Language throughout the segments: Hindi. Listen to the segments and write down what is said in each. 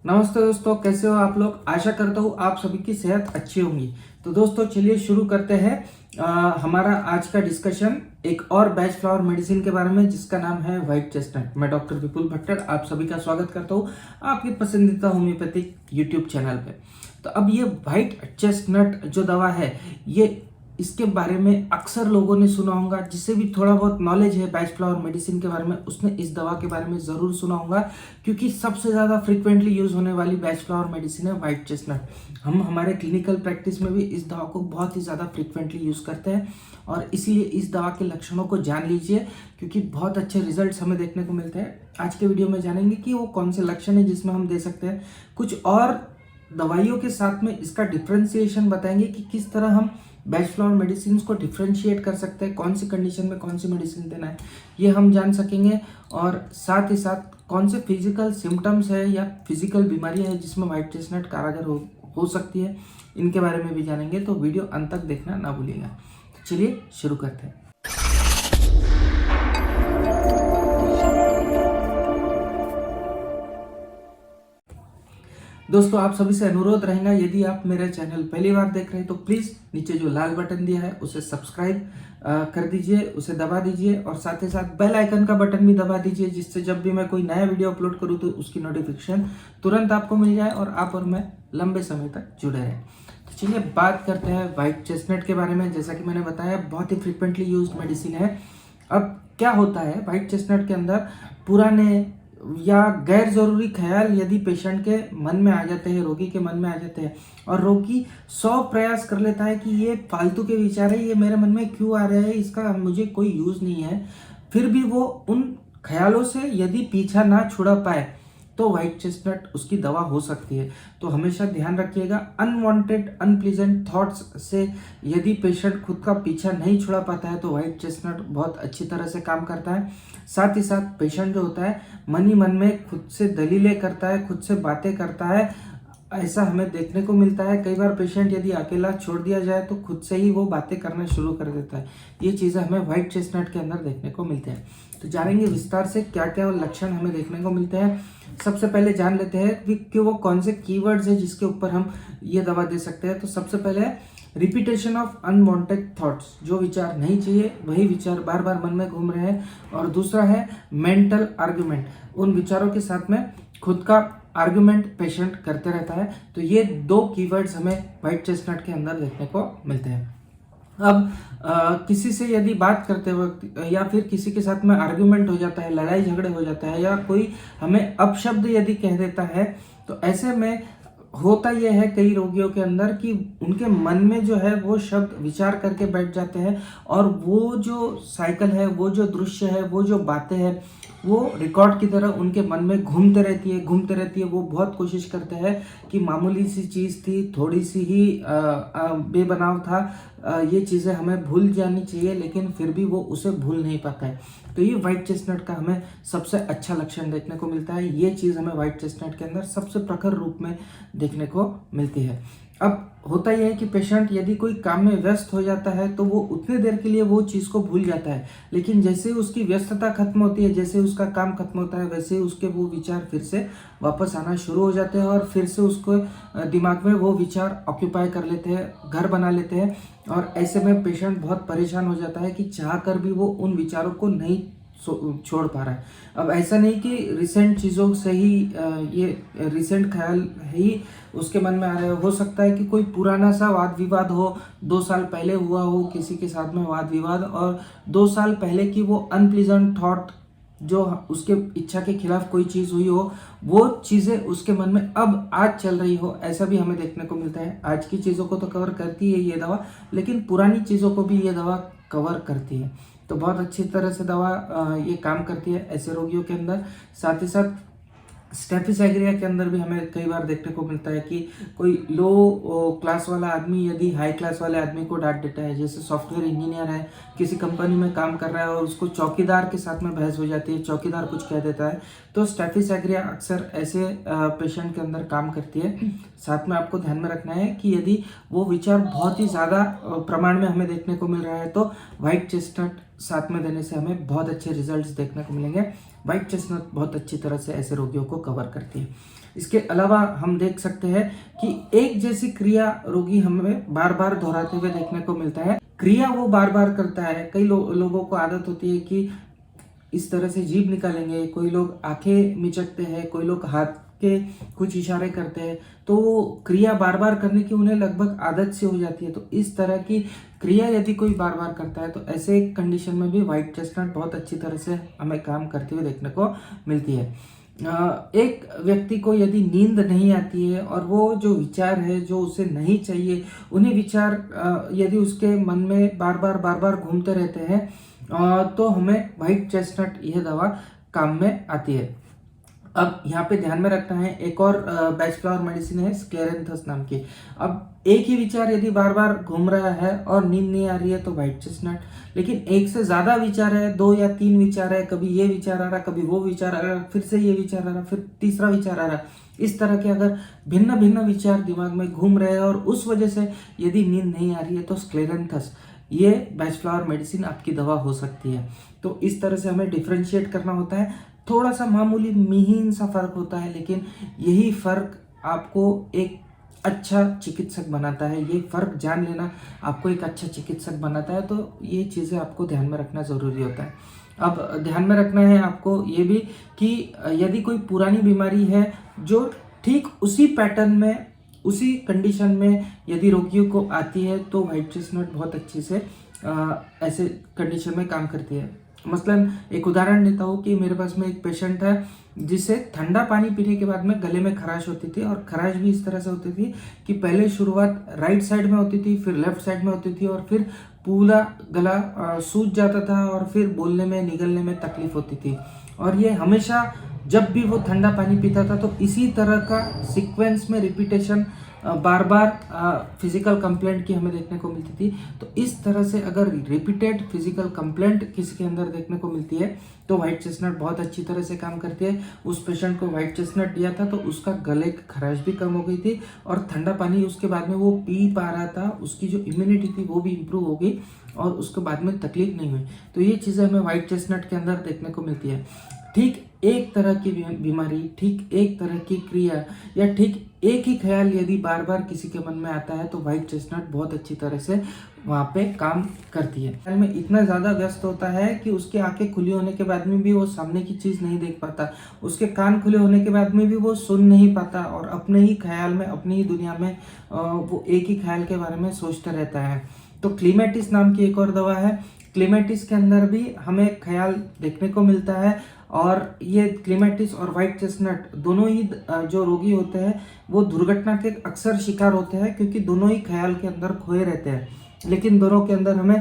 नमस्ते दोस्तों, कैसे हो आप लोग। आशा करता हूँ आप सभी की सेहत अच्छी होंगी। तो दोस्तों चलिए शुरू करते हैं हमारा आज का डिस्कशन एक और बैच फ्लावर मेडिसिन के बारे में, जिसका नाम है व्हाइट चेस्टनट। मैं डॉक्टर विपुल भट्टर आप सभी का स्वागत करता हूँ आपकी पसंदीदा होम्योपैथिक यूट्यूब चैनल पे। तो अब ये व्हाइट चेस्टनट जो दवा है, ये इसके बारे में अक्सर लोगों ने सुना होगा। जिससे भी थोड़ा बहुत नॉलेज है बैच फ्लावर मेडिसिन के बारे में, उसने इस दवा के बारे में ज़रूर सुना होगा, क्योंकि सबसे ज़्यादा फ्रीक्वेंटली यूज़ होने वाली बैच फ्लावर मेडिसिन है व्हाइट चेस्टनट। हम हमारे क्लिनिकल प्रैक्टिस में भी इस दवा को बहुत ही ज़्यादा फ्रीक्वेंटली यूज़ करते हैं, और इसीलिए इस दवा के लक्षणों को जान लीजिए, क्योंकि बहुत अच्छे रिजल्ट्स हमें देखने को मिलते हैं। आज के वीडियो में जानेंगे कि वो कौन से लक्षण है जिसमें हम दे सकते हैं। कुछ और दवाइयों के साथ में इसका डिफ्रेंसिएशन बताएंगे कि किस तरह हम बैच फ्लावर मेडिसिन को डिफ्रेंशिएट कर सकते हैं, कौन सी कंडीशन में कौन सी मेडिसिन देना है ये हम जान सकेंगे। और साथ ही साथ कौन से फिजिकल सिम्टम्स है या फिजिकल बीमारियां है जिसमें व्हाइट चेस्टनट कारगर हो सकती है, इनके बारे में भी जानेंगे। तो वीडियो अंत तक देखना ना भूलिएगा। तो चलिए शुरू करते हैं। दोस्तों आप सभी से अनुरोध रहेगा, यदि आप मेरा चैनल पहली बार देख रहे हैं तो प्लीज़ नीचे जो लाल बटन दिया है उसे सब्सक्राइब कर दीजिए, उसे दबा दीजिए, और साथ ही साथ बेल आइकन का बटन भी दबा दीजिए, जिससे जब भी मैं कोई नया वीडियो अपलोड करूं तो उसकी नोटिफिकेशन तुरंत आपको मिल जाए और आप और मैं लंबे समय तक जुड़े रहें। तो चलिए बात करते हैं व्हाइट चेस्टनट के बारे में। जैसा कि मैंने बताया, बहुत ही फ्रिक्वेंटली यूज्ड मेडिसिन है। अब क्या होता है व्हाइट चेस्टनट के अंदर, पुराने या गैर जरूरी ख्याल यदि पेशेंट के मन में आ जाते हैं, रोगी के मन में आ जाते हैं, और रोगी 100 प्रयास कर लेता है कि ये फालतू के विचार है, ये मेरे मन में क्यों आ रहे हैं, इसका मुझे कोई यूज नहीं है, फिर भी वो उन ख्यालों से यदि पीछा ना छुड़ा पाए तो व्हाइट चेस्टनट उसकी दवा हो सकती है। तो हमेशा ध्यान रखिएगा, अनवांटेड अनप्लीजेंट थॉट्स से यदि पेशेंट खुद का पीछा नहीं छुड़ा पाता है तो व्हाइट चेस्टनट बहुत अच्छी तरह से काम करता है। साथ ही साथ पेशेंट जो होता है मन ही मन में खुद से दलीलें करता है, खुद से बातें करता है, ऐसा हमें देखने को मिलता है। कई बार पेशेंट यदि अकेला छोड़ दिया जाए तो खुद से ही वो बातें करना शुरू कर देता है। ये चीज़ें हमें व्हाइट चेस्टनट के अंदर देखने को मिलते हैं। तो जानेंगे विस्तार से क्या क्या लक्षण हमें देखने को मिलते हैं। सबसे पहले जान लेते हैं कि वो कौन से कीवर्ड्स है जिसके ऊपर हम ये दवा दे सकते हैं। तो सबसे पहले रिपीटेशन ऑफ अनवांटेड थॉट्स, जो विचार नहीं चाहिए वही विचार बार बार मन में घूम रहे हैं। और दूसरा है मेंटल आर्ग्यूमेंट, उन विचारों के साथ में खुद का आर्ग्यूमेंट पेशेंट करते रहता है। तो ये दो कीवर्ड्स हमें व्हाइट चेस्टनट के अंदर देखने को मिलते हैं। अब किसी से यदि बात करते वक्त या फिर किसी के साथ में आर्ग्यूमेंट हो जाता है, लड़ाई झगड़े हो जाता है, या कोई हमें अपशब्द यदि कह देता है, तो ऐसे में होता यह है कई रोगियों के अंदर कि उनके मन में जो है वो शब्द विचार करके बैठ जाते हैं, और वो जो साइकिल है, वो जो दृश्य है, वो जो बातें हैं, वो रिकॉर्ड की तरह उनके मन में घूमते रहती है। वो बहुत कोशिश करते हैं कि मामूली सी चीज़ थी, थोड़ी सी ही बेबनाव था, ये चीज़ें हमें भूल जानी चाहिए, लेकिन फिर भी वो उसे भूल नहीं पाता है। तो ये व्हाइट चेस्टनट का हमें सबसे अच्छा लक्षण देखने को मिलता है। ये चीज़ हमें व्हाइट चेस्टनट के अंदर सबसे प्रखर रूप में देखने को मिलती है। अब होता यह है कि पेशेंट यदि कोई काम में व्यस्त हो जाता है तो वो उतने देर के लिए वो चीज़ को भूल जाता है, लेकिन जैसे ही उसकी व्यस्तता खत्म होती है, जैसे उसका काम खत्म होता है, वैसे ही उसके वो विचार फिर से वापस आना शुरू हो जाते हैं, और फिर से उसको दिमाग में वो विचार ऑक्यूपाई कर लेते हैं, घर बना लेते हैं। और ऐसे में पेशेंट बहुत परेशान हो जाता है कि चाह कर भी वो उन विचारों को नहीं छोड़ पा रहा है। अब ऐसा नहीं कि रिसेंट चीज़ों से ही ये रिसेंट ख्याल ही उसके मन में आ रहे हो सकता है कि कोई पुराना सा वाद विवाद हो, 2 साल पहले हुआ हो किसी के साथ में वाद विवाद, और 2 साल पहले की वो अनप्लीजेंट थॉट जो उसके इच्छा के खिलाफ कोई चीज़ हुई हो, वो चीज़ें उसके मन में अब आज चल रही हो, ऐसा भी हमें देखने को मिलता है। आज की चीज़ों को तो कवर करती है ये दवा, लेकिन पुरानी चीज़ों को भी ये दवा कवर करती है। तो बहुत अच्छी तरह से दवा ये काम करती है ऐसे रोगियों के अंदर। साथ ही साथ स्टेफिस एग्रिया के अंदर भी हमें कई बार देखने को मिलता है कि कोई लो क्लास वाला आदमी यदि हाई क्लास वाले आदमी को डांट देता है, जैसे सॉफ्टवेयर इंजीनियर है, किसी कंपनी में काम कर रहा है और उसको चौकीदार के साथ में बहस हो जाती है, चौकीदार कुछ कह देता है, तो स्टेफिस एग्रिया अक्सर ऐसे पेशेंट के अंदर काम करती है। साथ में आपको ध्यान में रखना है कि यदि वो विचार बहुत ही ज़्यादा प्रमाण में हमें देखने को मिल रहा है तो व्हाइट चेस्टनट साथ में देने से हमें बहुत अच्छे रिजल्ट्स देखने को मिलेंगे। व्हाइट चेस्टनट बहुत अच्छी तरह से ऐसे रोगियों को कवर करती है। इसके अलावा हम देख सकते हैं कि एक जैसी क्रिया रोगी हमें बार बार दोहराते हुए देखने को मिलता है। क्रिया वो बार बार करता है। कई लोगों को आदत होती है कि इस तरह से जीभ निकालेंगे, कोई लोग आंखें मिचकते हैं, कोई लोग हाथ के कुछ इशारे करते हैं, तो क्रिया बार बार करने की उन्हें लगभग आदत सी हो जाती है। तो इस तरह की क्रिया यदि कोई बार बार करता है तो ऐसे कंडीशन में भी व्हाइट चेस्टनट बहुत अच्छी तरह से हमें काम करते हुए देखने को मिलती है। एक व्यक्ति को यदि नींद नहीं आती है और वो जो विचार है जो उसे नहीं चाहिए, उन्हीं विचार यदि उसके मन में बार बार घूमते रहते हैं, तो हमें व्हाइट चेस्टनट यह दवा काम में आती है। अब यहाँ पे ध्यान में रखना है, एक और बैच फ्लावर मेडिसिन है स्क्लेरेंथस नाम की। अब एक ही विचार यदि बार बार घूम रहा है और नींद नहीं आ रही है तो व्हाइट चेस्टनट, लेकिन एक से ज्यादा विचार है, 2 या 3 विचार है, कभी ये विचार आ रहा, कभी वो विचार आ रहा, फिर से ये विचार आ रहा, फिर तीसरा विचार आ रहा, इस तरह के अगर भिन्न भिन्न विचार दिमाग में घूम रहे हैं और उस वजह से यदि नींद नहीं आ रही है तो स्क्लेरेंथस ये बैच फ्लावर मेडिसिन आपकी दवा हो सकती है। तो इस तरह से हमें डिफ्रेंशिएट करना होता है। थोड़ा सा मामूली मिहीन सा फर्क होता है, लेकिन यही फर्क आपको एक अच्छा चिकित्सक बनाता है। ये फर्क जान लेना आपको एक अच्छा चिकित्सक बनाता है। तो ये चीज़ें आपको ध्यान में रखना ज़रूरी होता है। अब ध्यान में रखना है आपको ये भी कि यदि कोई पुरानी बीमारी है जो ठीक उसी पैटर्न में, उसी कंडीशन में यदि रोगियों को आती है तो व्हाइट चेस्टनट बहुत अच्छे से ऐसे कंडीशन में काम करती है। मसलन एक उदाहरण देता हूँ कि मेरे पास में एक पेशेंट है जिसे ठंडा पानी पीने के बाद में गले में खराश होती थी, और खराश भी इस तरह से होती थी कि पहले शुरुआत राइट साइड में होती थी, फिर लेफ्ट साइड में होती थी, और फिर पूरा गला सूज जाता था और फिर बोलने में निगलने में तकलीफ होती थी। और ये हमेशा जब भी वो ठंडा पानी पीता था तो इसी तरह का सीक्वेंस में रिपीटेशन बार बार फिजिकल कंप्लेंट की हमें देखने को मिलती थी। तो इस तरह से अगर रिपीटेड फिजिकल कंप्लेंट किसी के अंदर देखने को मिलती है तो व्हाइट चेस्टनट बहुत अच्छी तरह से काम करती है। उस पेशेंट को व्हाइट चेस्टनट दिया था तो उसका गले की खराश भी कम हो गई थी और ठंडा पानी उसके बाद में वो पी पा रहा था, उसकी जो इम्यूनिटी थी वो भी इम्प्रूव हो गई और उसके बाद में तकलीफ नहीं हुई। तो ये चीज़ें हमें व्हाइट चेस्टनट के अंदर देखने को मिलती है। ठीक एक तरह की बीमारी, ठीक एक तरह की क्रिया या ठीक एक ही ख्याल यदि बार बार किसी के मन में आता है तो व्हाइट चेस्टनट बहुत अच्छी तरह से वहाँ पे काम करती है। ख्याल में इतना ज़्यादा व्यस्त होता है कि उसकी आंखें खुली होने के बाद में भी वो सामने की चीज़ नहीं देख पाता, उसके कान खुले होने के बाद में भी वो सुन नहीं पाता और अपने ही ख्याल में, अपनी ही दुनिया में वो एक ही ख्याल के बारे में सोचता रहता है। तो क्लीमेटिस नाम की एक और दवा है। क्लीमेटिस के अंदर भी हमें ख्याल देखने को मिलता है और ये क्लीमेटिस और व्हाइट चेस्टनट दोनों ही जो रोगी होते हैं वो दुर्घटना के अक्सर शिकार होते हैं क्योंकि दोनों ही ख्याल के अंदर खोए रहते हैं। लेकिन दोनों के अंदर हमें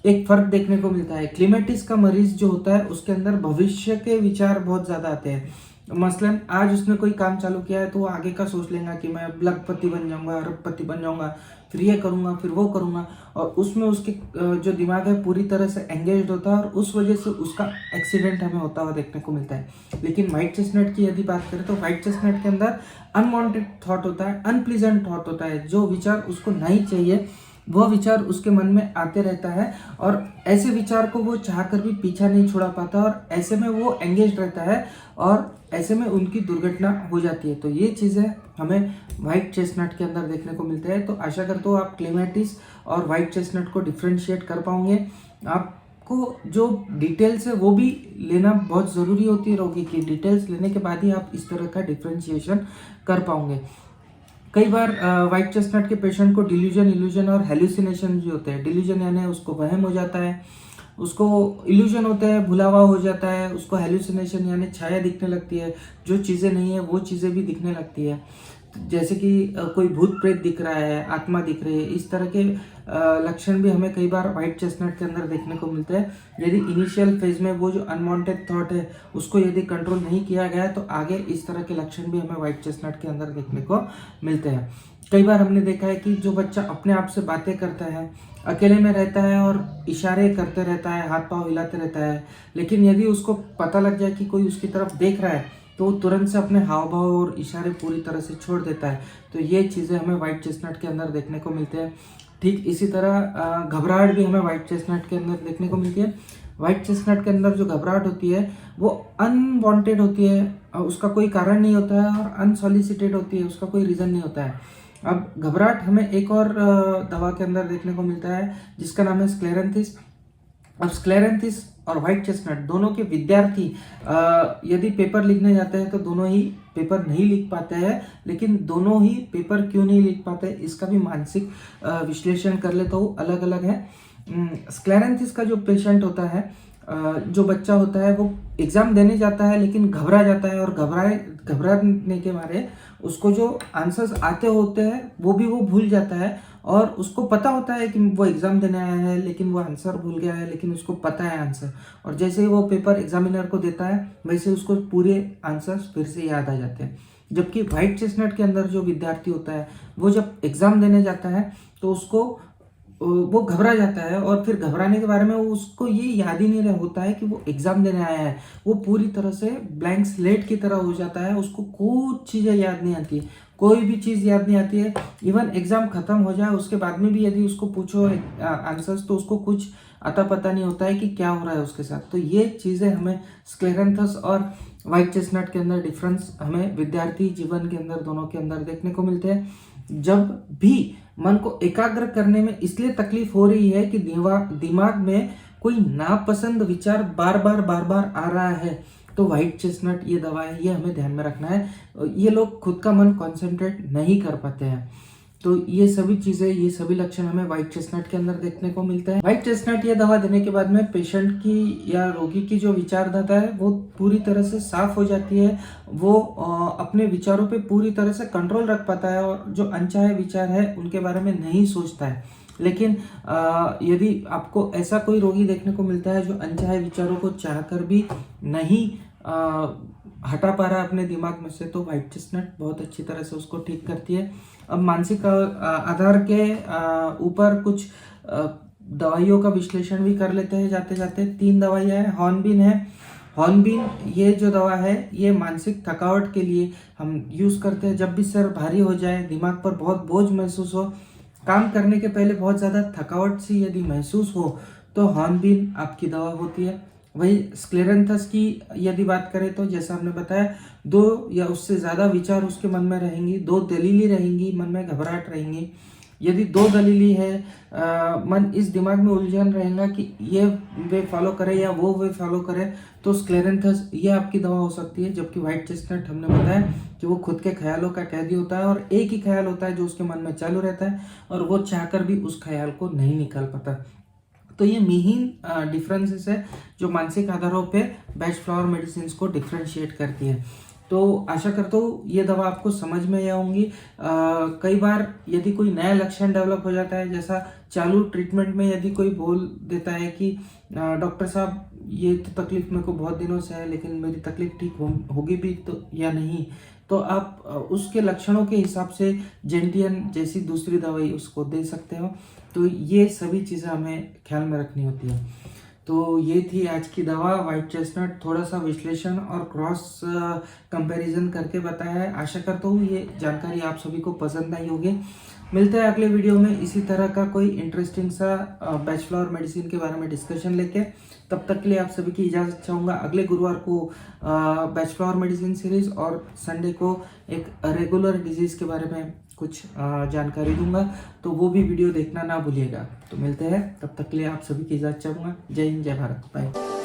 एक फर्क देखने को मिलता है। क्लीमेटिस का मरीज जो होता है उसके अंदर भविष्य के विचार बहुत ज़्यादा आते हैं। मसलन आज उसने कोई काम चालू किया है तो वो आगे का सोच लेगा कि मैं लखपति बन जाऊंगा, अरबपति बन जाऊंगा, फिर ये करूंगा, फिर वो करूंगा, और उसमें उसके जो दिमाग है पूरी तरह से एंगेज्ड होता है और उस वजह से उसका एक्सीडेंट हमें होता हुआ देखने को मिलता है। लेकिन व्हाइट चेस्टनट की यदि बात करें तो व्हाइट चेस्टनट के अंदर अनवांटेड थॉट होता है, अनप्लीजेंट थॉट होता है। जो विचार उसको नहीं चाहिए वह विचार उसके मन में आते रहता है और ऐसे विचार को वो चाहकर भी पीछा नहीं छुड़ा पाता और ऐसे में वो एंगेज रहता है और ऐसे में उनकी दुर्घटना हो जाती है। तो ये चीज़ें हमें व्हाइट चेस्टनट के अंदर देखने को मिलते हैं। तो आशा करता हूँ आप क्लीमेटिस और व्हाइट चेस्टनट को डिफ्रेंशिएट कर पाओगे। आपको जो डिटेल्स है वो भी लेना बहुत ज़रूरी होती है। रोगी की डिटेल्स लेने के बाद ही आप इस तरह का डिफ्रेंशिएशन कर पाओगे। कई बार व्हाइट चेस्टनट के पेशेंट को डिल्यूजन, इल्यूजन और हेलुसिनेशन जो होते हैं, डिल्यूजन यानी उसको वहम हो जाता है, उसको इल्यूजन होता है, भुलावा हो जाता है, उसको हेलुसिनेशन यानी छाया दिखने लगती है, जो चीज़ें नहीं है वो चीज़ें भी दिखने लगती है, जैसे कि कोई भूत प्रेत दिख रहा है, आत्मा दिख रही है। इस तरह के लक्षण भी हमें कई बार व्हाइट चेस्टनट के अंदर देखने को मिलते हैं। यदि इनिशियल फेज में वो जो अनवांटेड थॉट है उसको यदि कंट्रोल नहीं किया गया तो आगे इस तरह के लक्षण भी हमें व्हाइट चेस्टनट के अंदर देखने को मिलते हैं। कई बार हमने देखा है कि जो बच्चा अपने आप से बातें करता है, अकेले में रहता है और इशारे करते रहता है, हाथ पांव हिलाते रहता है, लेकिन यदि उसको पता लग जाए कि कोई उसकी तरफ देख रहा है तो वो तुरंत से अपने हाव भाव और इशारे पूरी तरह से छोड़ देता है। तो ये चीज़ें हमें व्हाइट चेस्टनट के अंदर देखने को मिलते हैं। ठीक इसी तरह घबराहट भी हमें व्हाइट चेस्टनट के अंदर देखने को मिलती है। व्हाइट चेस्टनट के अंदर जो घबराहट होती है वो अनवांटेड होती है, उसका कोई कारण नहीं होता है, और अनसॉलिसिटेड होती है, उसका कोई रीज़न नहीं होता है। अब घबराहट हमें एक और दवा के अंदर देखने को मिलता है जिसका नाम है स्क्लेरेंथिस। अब स्क्लेरेंथिस और व्हाइट चेस्टनट दोनों के विद्यार्थी यदि पेपर लिखने जाते हैं तो दोनों ही पेपर नहीं लिख पाते हैं। लेकिन दोनों ही पेपर क्यों नहीं लिख पाते, इसका भी मानसिक विश्लेषण कर ले तो अलग अलग है। स्क्लेरेंथिस का जो पेशेंट होता है, जो बच्चा होता है, वो एग्ज़ाम देने जाता है लेकिन घबरा जाता है, और घबराने के मारे उसको जो आंसर्स आते होते हैं वो भूल जाता है, और उसको पता होता है कि वो एग्ज़ाम देने आया है लेकिन वो आंसर भूल गया है, लेकिन उसको पता है आंसर, और जैसे ही वो पेपर एग्जामिनर को देता है वैसे उसको पूरे आंसर्स फिर से याद आ जाते हैं। जबकि व्हाइट चेस्टनट के अंदर जो विद्यार्थी होता है वो जब एग्ज़ाम देने जाता है तो वो घबरा जाता है, और फिर घबराने के बारे में उसको ये याद ही नहीं होता है कि वो एग्ज़ाम देने आया है। वो पूरी तरह से ब्लैंक स्लेट की तरह हो जाता है, उसको कुछ चीज़ें याद नहीं आती, कोई भी चीज़ याद नहीं आती है। इवन एग्ज़ाम ख़त्म हो जाए उसके बाद में भी यदि उसको पूछो आंसर्स तो उसको कुछ अता पता नहीं होता है कि क्या हो रहा है उसके साथ। तो ये चीज़ें हमें स्क्लेरेंथस और व्हाइट चेस्टनट के अंदर डिफरेंस हमें विद्यार्थी जीवन के अंदर दोनों के अंदर देखने को मिलते हैं। जब भी मन को एकाग्र करने में इसलिए तकलीफ हो रही है कि दिमाग में कोई नापसंद विचार बार बार आ रहा है, तो व्हाइट चेस्टनट ये दवा है, ये हमें ध्यान में रखना है। ये लोग खुद का मन कंसंट्रेट नहीं कर पाते हैं। तो ये सभी चीज़ें, ये सभी लक्षण हमें व्हाइट चेस्टनट के अंदर देखने को मिलते हैं। व्हाइट चेस्टनट ये दवा देने के बाद में पेशेंट की या रोगी की जो विचारधारा है वो पूरी तरह से साफ हो जाती है। वो अपने विचारों पे पूरी तरह से कंट्रोल रख पाता है, और जो अनचाहे विचार है उनके बारे में नहीं सोचता है। लेकिन यदि आपको ऐसा कोई रोगी देखने को मिलता है जो अनचाहे विचारों को चाहकर भी नहीं हटा पा रहा है अपने दिमाग में से, तो व्हाइट चेस्टनट बहुत अच्छी तरह से उसको ठीक करती है। अब मानसिक आधार के ऊपर कुछ दवाइयों का विश्लेषण भी कर लेते हैं जाते जाते। 3 दवाइयाँ हैं। हॉर्नबिन है। हॉर्नबिन ये जो दवा है ये मानसिक थकावट के लिए हम यूज़ करते हैं। जब भी सर भारी हो जाए, दिमाग पर बहुत बोझ महसूस हो, काम करने के पहले बहुत ज़्यादा थकावट सी यदि महसूस हो, तो हॉर्नबिन आपकी दवा होती है। वही स्क्लेरेंथस की यदि बात करें तो जैसा हमने बताया, 2 या उससे ज़्यादा विचार उसके मन में रहेंगी, 2 दलीलें रहेंगी, मन में घबराहट रहेंगी। यदि 2 दलीलें है, मन इस दिमाग में उलझन रहेगा कि ये वे फॉलो करे या वो वे फॉलो करे, तो स्क्लेरेंथस ये आपकी दवा हो सकती है। जबकि व्हाइट चेस्टनट हमने बताया कि वो खुद के ख्यालों का कैदी होता है, और एक ही ख्याल होता है जो उसके मन में चालू रहता है, और वो चाहकर भी उस ख्याल को नहीं निकाल पाता। तो ये मेन डिफरेंसेस है जो मानसिक आधारों पे बेस्ट फ्लावर मेडिसिन को डिफ्रेंशिएट करती है। तो आशा करता हूँ ये दवा आपको समझ में आई होंगी। कई बार यदि कोई नया लक्षण डेवलप हो जाता है, जैसा चालू ट्रीटमेंट में यदि कोई बोल देता है कि डॉक्टर साहब ये तो तकलीफ मेरे को बहुत दिनों से है, लेकिन मेरी तकलीफ ठीक होगी भी तो या नहीं, तो आप उसके लक्षणों के हिसाब से जेंटियन जैसी दूसरी दवाई उसको दे सकते हो। तो ये सभी चीज़ें हमें ख्याल में रखनी होती है। तो ये थी आज की दवा व्हाइट चेस्टनट। थोड़ा सा विश्लेषण और क्रॉस कंपैरिजन करके बताया है। आशा करता हूँ ये जानकारी आप सभी को पसंद आई होगी। मिलते हैं अगले वीडियो में इसी तरह का कोई इंटरेस्टिंग सा बेस्ट फ्लावर मेडिसिन के बारे में डिस्कशन लेके। तब तक के लिए आप सभी की इजाज़त चाहूँगा। अगले गुरुवार को बेस्ट फ्लावर मेडिसिन सीरीज और संडे को एक रेगुलर डिजीज़ के बारे में कुछ जानकारी दूंगा, तो वो भी वीडियो देखना ना भूलिएगा। तो मिलते हैं, तब तक के लिए आप सभी की इजाज़त चाहूँगा। जय हिंद, जय भारत, बाय।